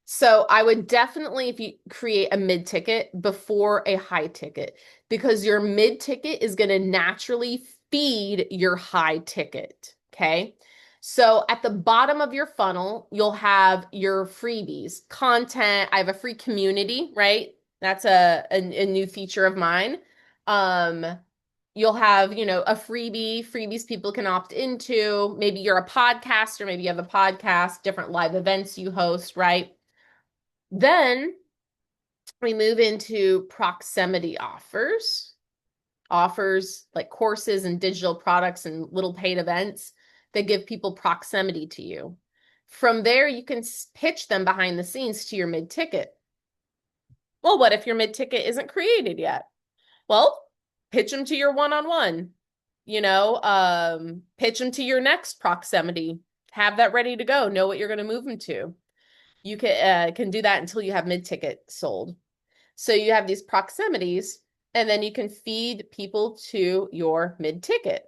So I would definitely, if you create a mid ticket before a high ticket, because your mid ticket is going to naturally feed your high ticket. Okay. So at the bottom of your funnel, you'll have your freebies, content. I have a free community, right? That's a new feature of mine. Um, you'll have, a freebies people can opt into. Maybe you're a podcaster, maybe you have a podcast, different live events you host, right? Then we move into proximity offers, offers like courses and digital products and little paid events that give people proximity to you. From there, you can pitch them behind the scenes to your mid ticket. Well, what if your mid ticket isn't created yet? Well, pitch them to your one on one, pitch them to your next proximity. Have that ready to go. Know what you're going to move them to. You can do that until you have mid ticket sold. So you have these proximities, and then you can feed people to your mid ticket.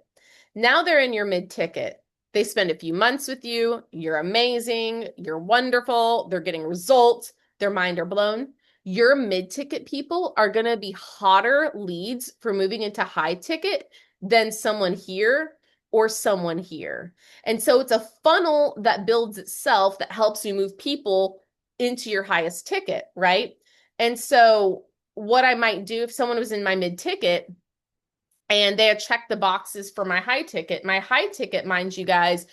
Now they're in your mid ticket. They spend a few months with you. You're amazing. You're wonderful. They're getting results. Their mind are blown. Your mid ticket people are going to be hotter leads for moving into high ticket than someone here or someone here. And so it's a funnel that builds itself that helps you move people into your highest ticket, right? And so what I might do if someone was in my mid-ticket and they had checked the boxes for my high ticket. My high ticket, mind you guys,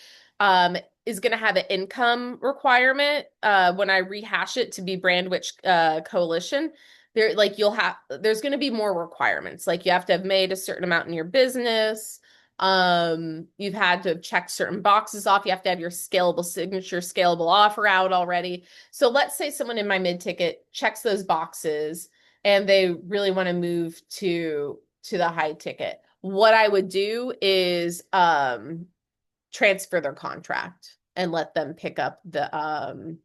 is going to have an income requirement when I rehash it to be Brandwich Coalition. There, like there's going to be more requirements. Like you have to have made a certain amount in your business. You've had to have checked certain boxes off. You have to have your scalable signature, scalable offer out already. So let's say someone in my mid ticket checks those boxes and they really want to move to the high ticket. What I would do is transfer their contract and let them pick up the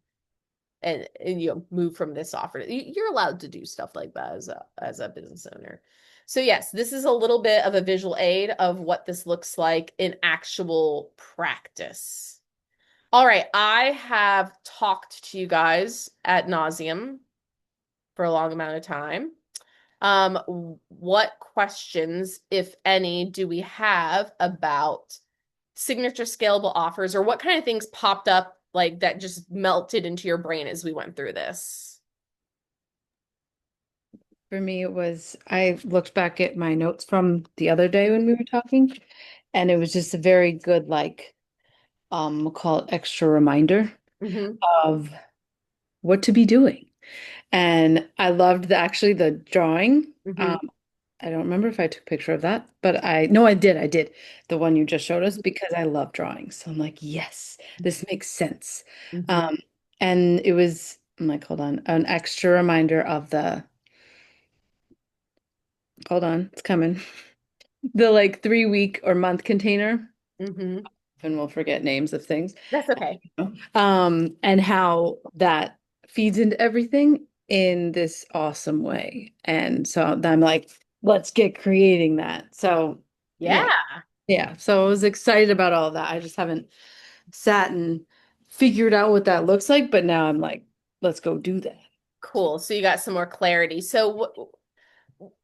and you know move from this offer. You're allowed to do stuff like that as a business owner. So yes, this is a little bit of a visual aid of what this looks like in actual practice. All right, I have talked to you guys ad nauseum for a long amount of time. What questions, if any, do we have about signature scalable offers, or what kind of things popped up like that just melted into your brain as we went through this? For me, it was, I looked back at my notes from the other day when we were talking, and it was just a very good, like, we'll call it extra reminder Mm-hmm. of what to be doing. And I loved actually the drawing. Mm-hmm. I don't remember if I took a picture of that, but no, I did. I did the one you just showed us because I love drawing. So I'm like, yes, this makes sense. Mm-hmm. Um, and it was, I'm like, hold on, an extra reminder of hold on, it's coming. The like 3 week or month container. Mm-hmm. And we'll forget names of things. That's okay. And how that feeds into everything in this awesome way. And so I'm like, let's get creating that. So Yeah. yeah, yeah. So I was excited about all that. I just haven't sat and figured out what that looks like, but now I'm like, let's go do that. Cool. So you got some more clarity. So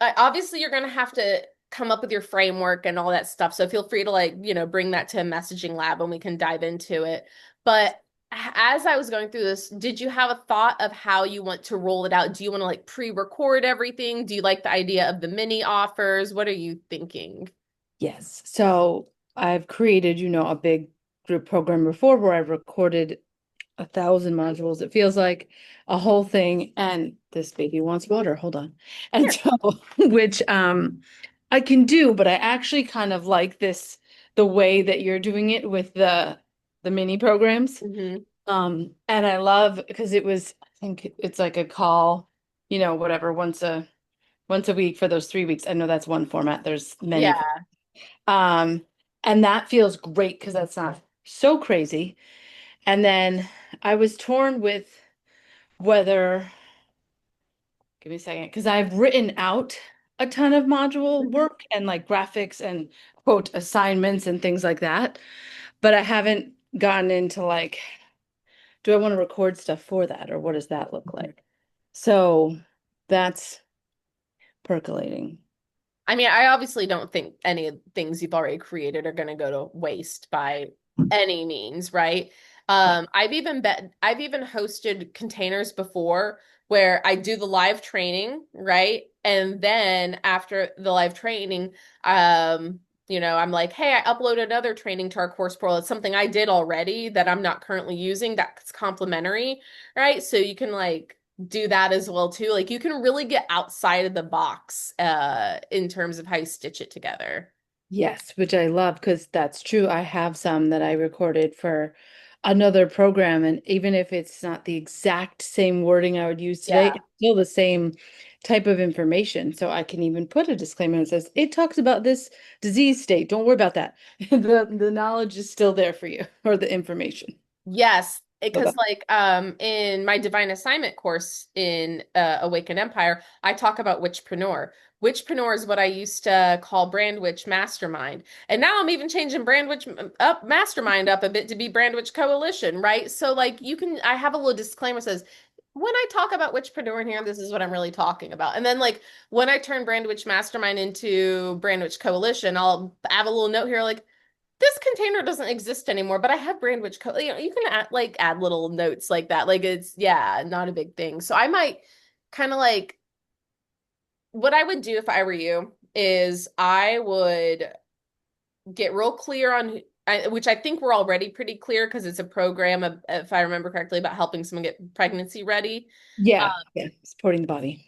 obviously you're going to have to come up with your framework and all that stuff. So feel free to like, you know, bring that to a messaging lab and we can dive into it. But as I was going through this, did you have a thought of how you want to roll it out? Do you want to like pre-record everything? Do you like the idea of the mini offers? What are you thinking? Yes. So I've created, a big group program before where I've recorded 1,000 modules. It feels like a whole thing. And this baby wants water. Hold on. And Sure. so, which I can do, but I actually kind of like this, the way that you're doing it with the mini programs. Hmm. And I love because I think it's like a call, whatever, once a week for those 3 weeks. I know that's one format. There's many. Yeah. Um, and that feels great because that's not so crazy. And then I was torn with whether, give me a second, because I've written out a ton of module Mhm. work and like graphics and quote assignments and things like that, but I haven't gotten into like, do I want to record stuff for that or what does that look like? So that's percolating. I mean, I obviously don't think any of the things you've already created are going to go to waste by any means, right? I've even hosted containers before where I do the live training, right? And then after the live training, I'm like, hey, I uploaded another training to our course portal. It's something I did already that I'm not currently using that's complimentary, right? So you can like do that as well too. Like you can really get outside of the box in terms of how you stitch it together. Yes, which I love because that's true. I have some that I recorded for another program, and even if it's not the exact same wording I would use today, Yeah. it's still the same type of information. So I can even put a disclaimer that says it talks about this disease state. Don't worry about that. The knowledge is still there for you, or the information. Yes, So because that- like in my divine assignment course in Awakened Empire, I talk about witchpreneur. Witchpreneur is what I used to call Brand Witch Mastermind. And now I'm even changing Brand Witch up Mastermind up a bit to be Brand Witch Coalition, right? So like I have a little disclaimer that says when I talk about witchpreneur in here, this is what I'm really talking about. And then like when I turn Brand Witch Mastermind into Brand Witch Coalition, I'll have a little note here like this container doesn't exist anymore, but I have Brandwich code. You can add little notes like that. Like it's yeah, not a big thing. So I might kind of like what I would do if I were you is I would get real clear on which I think we're already pretty clear because it's a program, if I remember correctly, about helping someone get pregnancy ready. Yeah, yeah, supporting the body.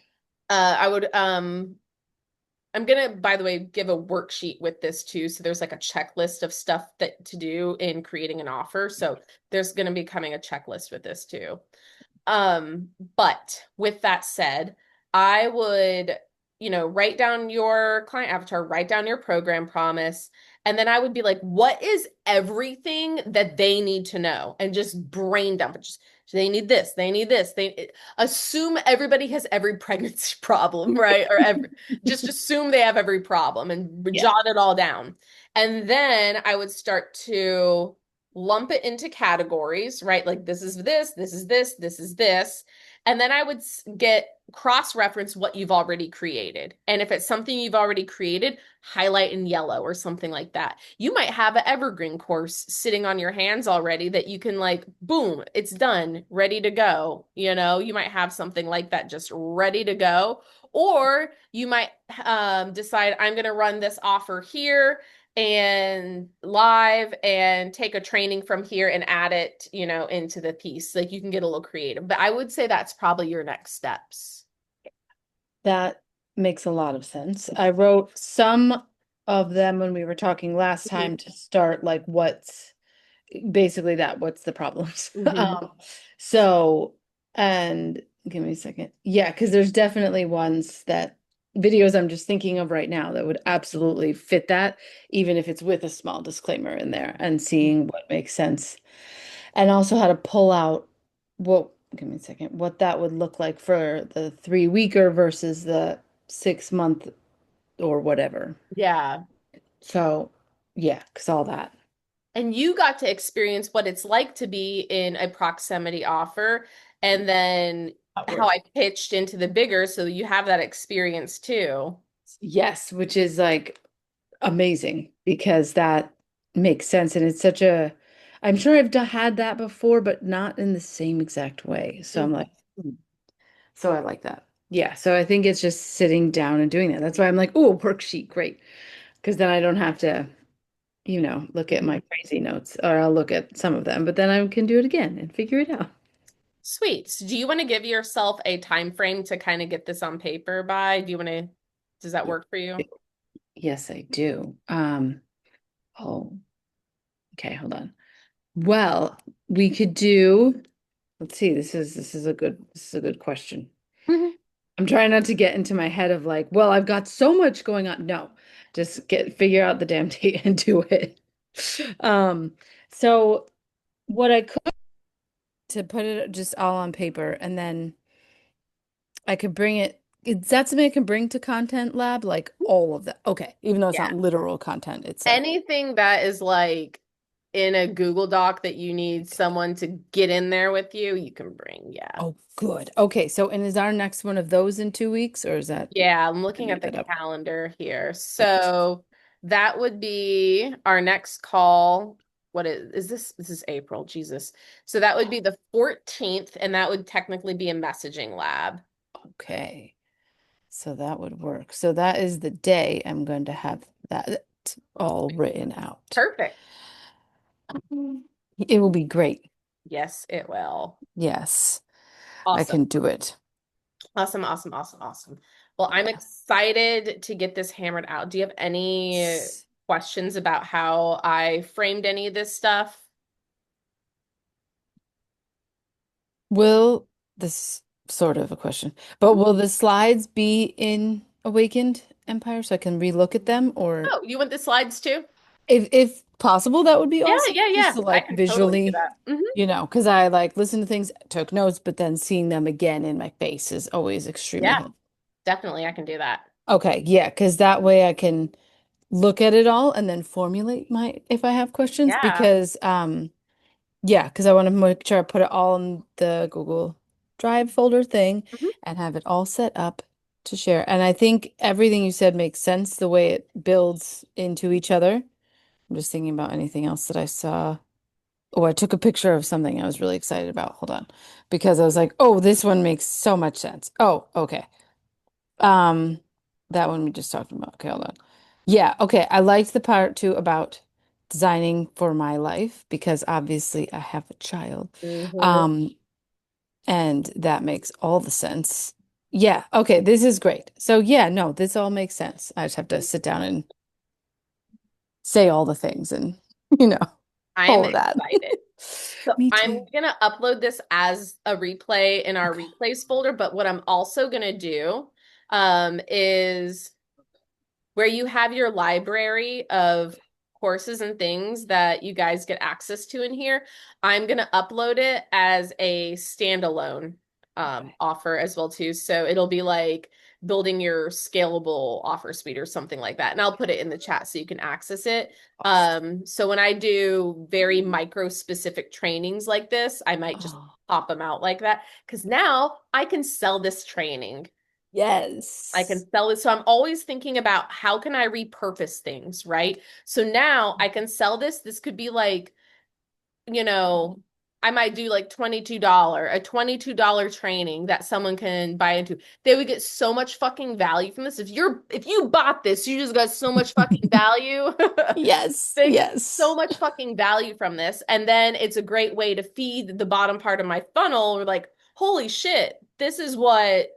I would I'm gonna, by the way, give a worksheet with this too. So there's like a checklist of stuff that to do in creating an offer. So there's gonna be coming a checklist with this too. But with that said, I would, write down your client avatar, write down your program promise, and then I would be like, what is everything that they need to know? And just brain dump it. Just they need this, they need this. They assume everybody has every pregnancy problem, right? Or just assume they have every problem and Yeah. jot it all down. And then I would start to lump it into categories, right? Like this is this, this is this, this is this. And then I would get cross-reference what you've already created. And if it's something you've already created, highlight in yellow or something like that. You might have an evergreen course sitting on your hands already that you can like, boom, it's done, ready to go. You might have something like that just ready to go. Or you might decide, I'm going to run this offer here and live and take a training from here and add it, into the piece. Like you can get a little creative. But I would say that's probably your next steps. That makes a lot of sense. I wrote some of them when we were talking last Mhm. time to start like what's basically that, what's the problems? Mhm. So, and give me a second. Yeah, because there's definitely ones that videos I'm just thinking of right now that would absolutely fit that, even if it's with a small disclaimer in there and seeing what makes sense. And also how to pull out what, give me a second, what that would look like for the 3 weeker versus the 6 month or whatever. Yeah. So, yeah, because all that. And you got to experience what it's like to be in a proximity offer and then how Outward. I pitched into the bigger so you have that experience too. Yes, which is like amazing because that makes sense. And it's such a, I'm sure had that before, but not in the same exact way. So I'm Mhm. like, hmm. So I like that. Yeah. So I think it's just sitting down and doing that. That's why I'm like, oh, worksheet, great. Because then I don't have to, look at my Mhm. crazy notes or I'll look at some of them, but then I can do it again and figure it out. Sweet. So do you want to give yourself a time frame to kind of get this on paper by? Does that work for you? Yes, I do. Oh, okay, hold on. Well, we could do, let's see, this is a good question. Mhm. I'm trying not to get into my head of like, well, I've got so much going on. No, just figure out the damn date and do it. Um, so what I could to put it just all on paper and then I could bring it. Is that something I can bring to Content Lab? Like all of that. Okay. Even though it's Yeah. not literal content, it's like, Anything that is like in a Google Doc that you need someone to get in there with you, you can bring. Yeah. oh, good. Okay. So, and is our next one of those in 2 weeks or is that, Yeah, I'm I looking at made the that up? calendar here. Great. So that would be our next call. What is this? This is April, Jesus. So that would be the 14th, and that would technically be a messaging lab. Okay. So that would work. So that is the day I'm going to have that all written out. Perfect. It will be great. Yes, it will. Yes, I Awesome. can do it. Awesome, awesome, awesome, awesome. Well, I'm excited to get this hammered out. Do you have any Yes. questions about how I framed any of this stuff? Will this sort of a question, but will the slides be in Awakened Empire so I can relook at them or Oh, you want the slides too? if possible, that would be Yeah, awesome. yeah, Just yeah. to I like can totally do visually, that. because I like listen to things, took notes, but then seeing them again in my face is always extremely Yeah, helpful. definitely I can do that. Okay, yeah, because that way I can look at it all and then formulate my if I have questions Yeah. because yeah, because I want to make sure I put it all in the Google Drive folder thing Mhm. and have it all set up to share. And I think everything you said makes sense the way it builds into each other. I'm just thinking about anything else that I saw. Oh, I took a picture of something I was really excited about. Hold on. Because I was like, oh, this one makes so much sense. Oh, okay. Um, That one we just talked about. Okay, hold on. Yeah, okay. I liked the part too about designing for my life because obviously I have a child. Hmm. Um, and that makes all the sense. Yeah, okay, this is great. So yeah, no, this all makes sense. I just have to sit down and say all the things and, you know, I'm all of that. excited. So Me I'm too. gonna upload this as a replay in our Okay. replays folder, but what I'm also gonna do is where you have your library of courses and things that you guys get access to in here, I'm gonna upload it as a standalone Okay. offer as well too. So it'll be like building your scalable offer suite or something like that. And I'll put it in the chat so you can access it. Awesome. So when I do very micro specific trainings like this, I might just Oh, pop them out like that because now I can sell this training. I yes. can sell it. So I'm always thinking about how can I repurpose things, right? So now I can sell this. This could be like, you know, I might do like a $22 training that someone can buy into. They would get so much fucking value from this. If you bought this, you just got so much fucking value. Yes, They get so yes, much fucking value from this. And then it's a great way to feed the bottom part of my funnel. We're like, holy shit, this is what,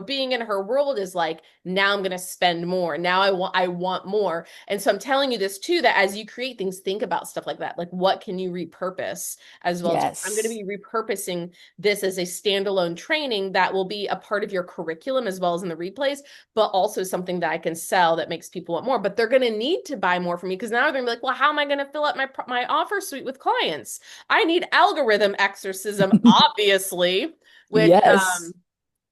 being in her world is like. Now I'm going to spend more. Now I want more. And so I'm telling you this too, that as you create things, think about stuff like that. Like what can you repurpose as well too? I'm going to yes, be repurposing this as a standalone training that will be a part of your curriculum as well as in the replays, but also something that I can sell that makes people want more. But they're going to need to buy more from me because now they're going to be like, well, how am I going to fill up my offer suite with clients? I need algorithm exorcism, obviously, which yes.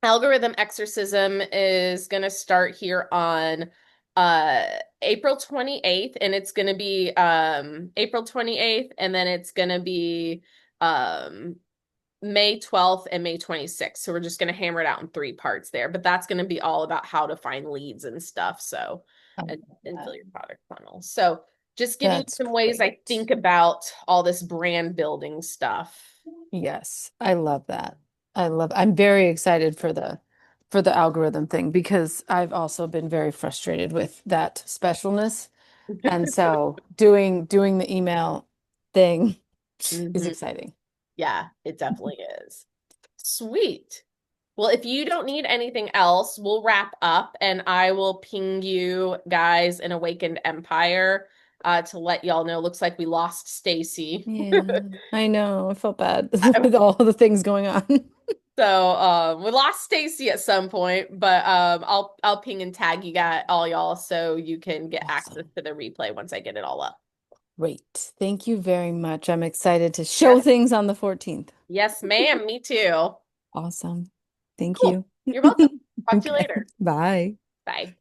algorithm exorcism is going to start here on April 28th, and it's going to be April 28th, and then it's going to be um May 12th and May 26th. So we're just going to hammer it out in three parts there. But that's going to be all about how to find leads and stuff. So, I and, love and that. fill your product funnel. So, just giving you That's some ways I great. think about all this brand building stuff. Yes, I love that. I'm very excited for the algorithm thing because I've also been very frustrated with that specialness. And so doing the email thing is Hmm. exciting. Yeah, it definitely is. Sweet. Well, if you don't need anything else, we'll wrap up and I will ping you guys in Awakened Empire to let y'all know. Looks like we lost Stacy. Yeah, I know. I felt bad with all the things going on. So we lost Stacy at some point, but I'll ping and tag you guys all y'all so you can get access Awesome. to the replay once I get it all up. Great. Thank you very much. I'm excited to show Yes, things on the 14th. yes, ma'am. Me too. Awesome. Thank Cool. you. You're welcome. Talk to you Okay. later. Bye. Bye.